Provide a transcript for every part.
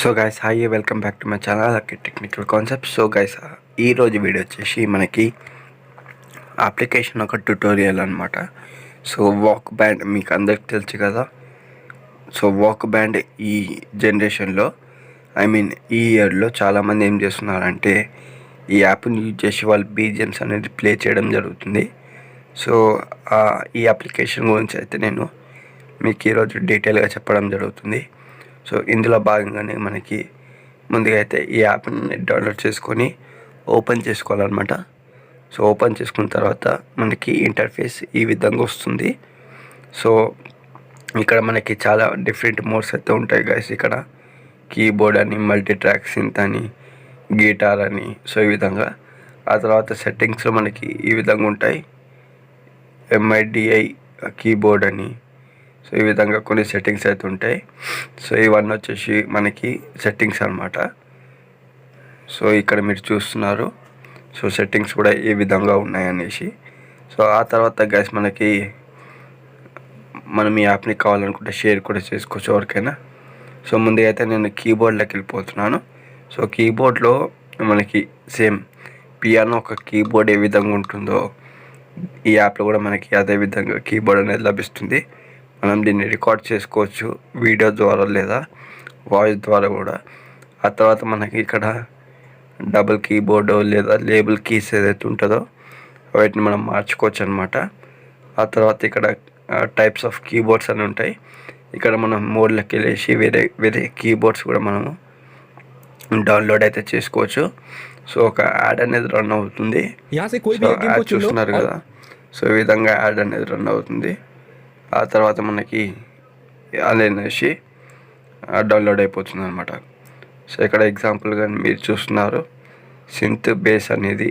So guys hi welcome back to my channel Akhil technical concept. So guys ఈరోజు video వచ్చేసి మనకి application ఒక tutorial అనమాట. సో వాక్ బ్యాండ్ మీకు అందరికి తెలుసు కదా. సో వాక్ బ్యాండ్ ఈ జనరేషన్లో ఈ ఇయర్లో చాలామంది ఏం చేస్తున్నారంటే ఈ యాప్ని యూజ్ చేసి వాళ్ళు బీజిఎమ్స్ అనేది ప్లే చేయడం జరుగుతుంది. సో ఈ అప్లికేషన్ గురించి అయితే నేను మీకు ఈరోజు డీటెయిల్గా చెప్పడం జరుగుతుంది. సో ఇందులో భాగంగానే మనకి ముందుగా అయితే ఈ యాప్ని డౌన్లోడ్ చేసుకొని ఓపెన్ చేసుకోవాలన్నమాట. సో ఓపెన్ చేసుకున్న తర్వాత మనకి ఇంటర్ఫేస్ ఈ విధంగా వస్తుంది. సో ఇక్కడ మనకి చాలా డిఫరెంట్ మోడ్స్ అయితే ఉంటాయి గైస్. ఇక్కడ కీబోర్డ్ అని, మల్టీ ట్రాక్ సింత్ అని, గిటార్ అని, సో ఈ విధంగా. ఆ తర్వాత సెట్టింగ్స్లో మనకి ఈ విధంగా ఉంటాయి. MIDI కీబోర్డ్ అని, సో ఈ విధంగా కొన్ని సెట్టింగ్స్ అయితే ఉంటాయి. సో ఇవన్నీ వచ్చేసి మనకి సెట్టింగ్స్ అనమాట. సో ఇక్కడ మీరు చూస్తున్నారు. సో సెట్టింగ్స్ కూడా ఏ విధంగా ఉన్నాయనేసి. సో ఆ తర్వాత గైస్ మనం ఈ యాప్ని కావాలనుకుంటే షేర్ కూడా చేసుకోవచ్చు ఎవరికైనా. సో ముందుగా అయితే నేను కీబోర్డ్లోకి వెళ్ళిపోతున్నాను. సో కీబోర్డ్లో మనకి సేమ్ పియానో ఒక కీబోర్డ్ ఏ విధంగా ఉంటుందో ఈ యాప్లో కూడా మనకి అదే విధంగా కీబోర్డ్ అనేది లభిస్తుంది. మనం దీన్ని రికార్డ్ చేసుకోవచ్చు వీడియో ద్వారా లేదా వాయిస్ ద్వారా కూడా. ఆ తర్వాత మనకి ఇక్కడ డబుల్ కీబోర్డు లేదా లేబుల్ కీస్ ఏదైతే ఉంటుందో వాటిని మనం మార్చుకోవచ్చు అనమాట. ఆ తర్వాత ఇక్కడ టైప్స్ ఆఫ్ కీబోర్డ్స్ అని ఉంటాయి. ఇక్కడ మనం మోడ్లోకి వెళ్ళేసి వేరే కీబోర్డ్స్ కూడా మనము డౌన్లోడ్ అయితే చేసుకోవచ్చు. సో ఒక యాడ్ అనేది రన్ అవుతుంది. యాడ్ చూస్తున్నారు కదా. సో ఈ విధంగా యాడ్ అనేది రన్ అవుతుంది. ఆ తర్వాత మనకి అనేసి డౌన్లోడ్ అయిపోతుంది అనమాట. సో ఇక్కడ ఎగ్జాంపుల్గా మీరు చూస్తున్నారు. సింత్ బేస్ అనేది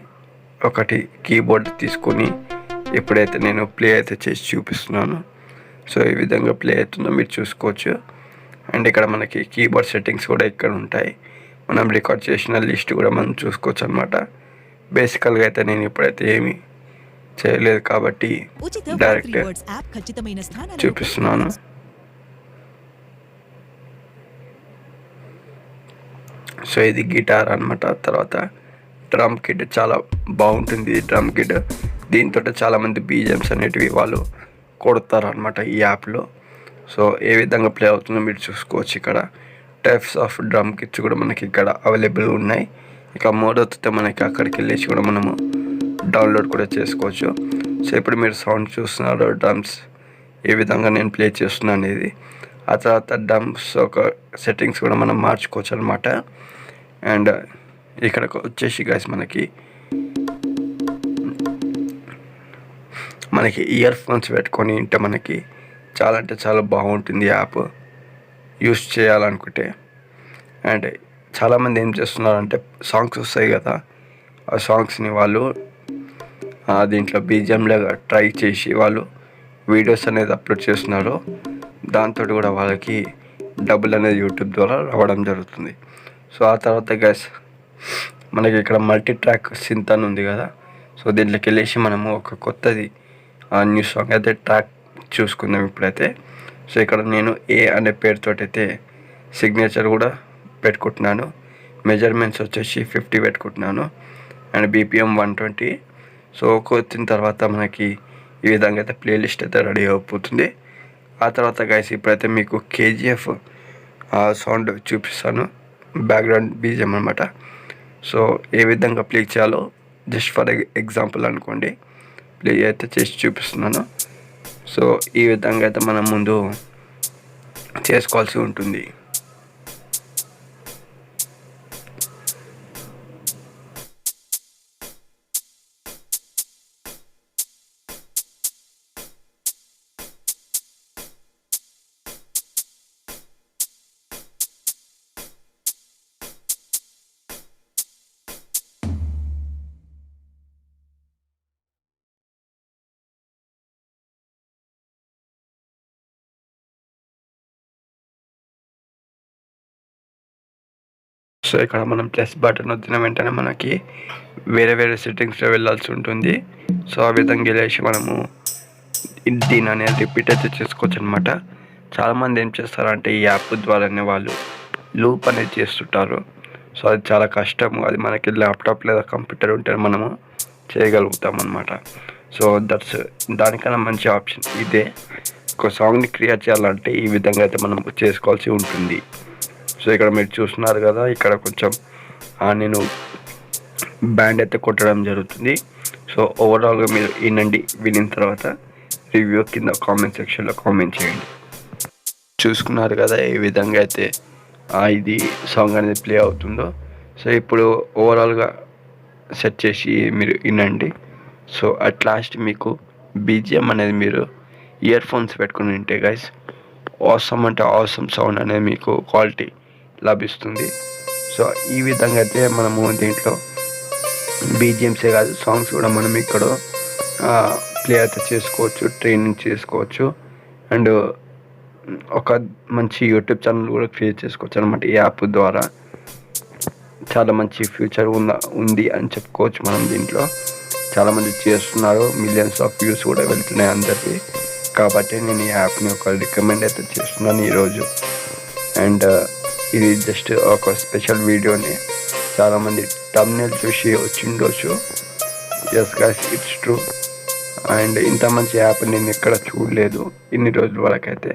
ఒకటి కీబోర్డ్ తీసుకొని ఎప్పుడైతే నేను ప్లే అయితే చేసి చూపిస్తున్నాను. సో ఈ విధంగా ప్లే అవుతుందో మీరు చూసుకోవచ్చు. అండ్ ఇక్కడ మనకి కీబోర్డ్ సెట్టింగ్స్ కూడా ఇక్కడ ఉంటాయి. మనం రికార్డ్ చేసిన లిస్ట్ కూడా మనం చూసుకోవచ్చు అనమాట. బేసికల్గా అయితే నేను ఇప్పుడైతే ఏమి చేయలేదు కాబట్టి డైరెక్ట్ చూపిస్తున్నాను. సో ఇది గిటార్ అనమాట. తర్వాత డ్రమ్ కిట్ చాలా బాగుంటుంది. డ్రమ్ కిట్ దీంతో చాలామంది బీజిఎమ్స్ అనేటివి వాళ్ళు కొడతారు అనమాట ఈ యాప్లో. సో ఏ విధంగా ప్లే అవుతుందో మీరు చూసుకోవచ్చు. ఇక్కడ టైప్స్ ఆఫ్ డ్రమ్ కిట్స్ కూడా మనకి ఇక్కడ అవైలబుల్ ఉన్నాయి. ఇక మోడొత్తితే మనకి అక్కడికి వెళ్ళేసి కూడా మనము డౌన్లోడ్ కూడా చేసుకోవచ్చు. సో ఇప్పుడు మీరు సౌండ్ చూస్తున్నారు డ్రమ్స్ ఏ విధంగా నేను ప్లే చేస్తున్నాను అనేది. ఆ తర్వాత డ్రమ్స్ ఒక సెట్టింగ్స్ కూడా మనం మార్చుకోవచ్చు అనమాట. అండ్ ఇక్కడ వచ్చేసి గైస్ మనకి ఇయర్ ఫోన్స్ పెట్టుకొని ఉంటే మనకి చాలా అంటే చాలా బాగుంటుంది యాప్ యూస్ చేయాలనుకుంటే. అండ్ చాలామంది ఏం చేస్తున్నారంటే సాంగ్స్ వస్తాయి కదా, ఆ సాంగ్స్ని వాళ్ళు దీంట్లో బీజిఎంలాగా ట్రై చేసి వాళ్ళు వీడియోస్ అనేది అప్లోడ్ చేస్తున్నారు. దాంతో కూడా వాళ్ళకి డబ్బులు అనేది యూట్యూబ్ ద్వారా రావడం జరుగుతుంది. సో ఆ తర్వాత గైస్ మనకి ఇక్కడ మల్టీ ట్రాక్ సింత్ అని ఉంది కదా. సో దీంట్లోకి వెళ్ళేసి మనము ఒక కొత్తది న్యూ సాంగ్ అయితే ట్రాక్ చూసుకుందాం ఇప్పుడైతే. సో ఇక్కడ నేను ఏ అనే పేరుతో అయితే సిగ్నేచర్ కూడా పెట్టుకుంటున్నాను. మెజర్మెంట్స్ వచ్చేసి 50 పెట్టుకుంటున్నాను. And BPM 120. సో వచ్చిన తర్వాత మనకి ఈ విధంగా అయితే ప్లేలిస్ట్ అయితే రెడీ అయిపోతుంది. ఆ తర్వాత గైస్ ఇప్పుడైతే మీకు KGF సౌండ్ చూపిస్తాను. బ్యాక్గ్రౌండ్ బీజిఎం అనమాట. సో ఏ విధంగా ప్లే చేయాలో జస్ట్ ఫర్ ఎగ్జాంపుల్ అనుకోండి ప్లే అయితే చేసి చూపిస్తున్నాను. సో ఈ విధంగా అయితే మనం ముందు చేసుకోవాల్సి ఉంటుంది. సో ఇక్కడ మనం ప్లస్ బటన్ వచ్చిన వెంటనే మనకి వేరే సెట్టింగ్స్లో వెళ్ళాల్సి ఉంటుంది. సో ఆ విధంగా వెళ్ళేసి మనము దీని అనేది రిపీట్ అయితే చేసుకోవచ్చు అనమాట. చాలామంది ఏం చేస్తారంటే ఈ యాప్ ద్వారానే వాళ్ళు లూప్ అనేది చేస్తుంటారు. సో అది చాలా కష్టం. అది మనకి ల్యాప్టాప్ లేదా కంప్యూటర్ ఉంటే మనము చేయగలుగుతాం అన్నమాట. సో దానికన్నా మంచి ఆప్షన్ ఇదే. ఒక సాంగ్ని క్రియేట్ చేయాలంటే ఈ విధంగా అయితే మనం చేసుకోవాల్సి ఉంటుంది. సో ఇక్కడ మీరు చూస్తున్నారు కదా, ఇక్కడ కొంచెం నేను బ్యాండ్ అయితే కొట్టడం జరుగుతుంది. సో ఓవరాల్గా మీరు వినిన తర్వాత రివ్యూ కింద కామెంట్ సెక్షన్లో కామెంట్ చేయండి. చూసుకున్నారు కదా ఏ విధంగా అయితే ఇది సాంగ్ అనేది ప్లే అవుతుందో. సో ఇప్పుడు ఓవరాల్గా సెట్ చేసి మీరు వినండి. సో అట్ లాస్ట్ మీకు బీజిఎం అనేది మీరు ఇయర్ ఫోన్స్ పెట్టుకుని ఉంటే గైస్ ఆసమ్ అంటే ఆసమ్ సౌండ్ అనేది మీకు క్వాలిటీ లభిస్తుంది. సో ఈ విధంగా అయితే మనము దీంట్లో బీజిఎంసే కాదు సాంగ్స్ కూడా మనం ఇక్కడ ప్లే అయితే చేసుకోవచ్చు, ట్రైనింగ్ చేసుకోవచ్చు. అండ్ ఒక మంచి యూట్యూబ్ ఛానల్ కూడా క్రియేట్ చేసుకోవచ్చు అనమాట. ఈ యాప్ ద్వారా చాలా మంచి ఫ్యూచర్ ఉంది అని చెప్పుకోవచ్చు. మనం దీంట్లో చాలామంది చేస్తున్నారు, మిలియన్స్ ఆఫ్ వ్యూస్ కూడా వెళ్తున్నాయి అందరికీ. కాబట్టి నేను ఈ యాప్ని ఒక రికమెండ్ అయితే చేస్తున్నాను ఈరోజు. అండ్ ఇది జస్ట్ ఒక స్పెషల్ వీడియోని చాలామంది thumbnail చూసి వచ్చిండొచ్చు. Yes guys, it's true. And ఇంత మంచి యాప్ నేను ఎక్కడ చూడలేదు ఇన్ని రోజుల వరకు. అయితే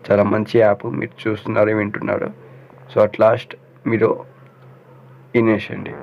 చాలా మంచి యాప్, మీరు చూస్తున్నారు, వింటున్నారు. సో అట్ లాస్ట్ మీరు వినేసండి.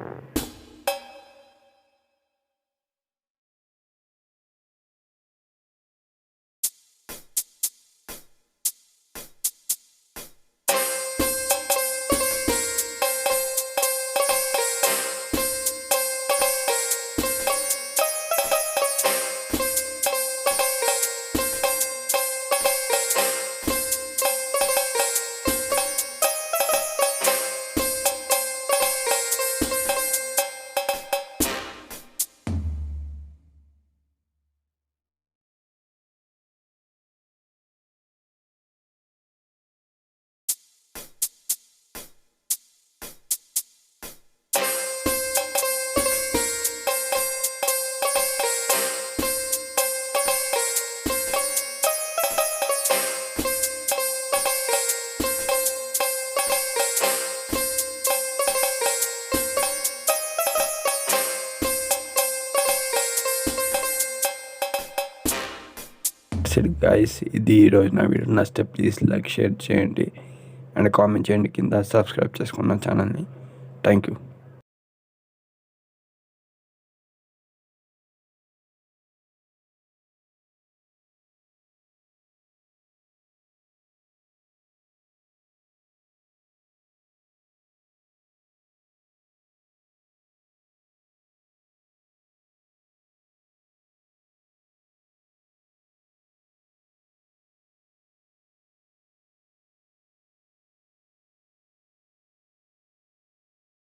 గైస్, ఇది ఈరోజు నా వీడియో. నచ్చితే ప్లీజ్ లైక్, షేర్ చేయండి అండ్ కామెంట్ చేయండి కింద. సబ్స్క్రైబ్ చేసుకున్న ఛానల్ని. Thank you.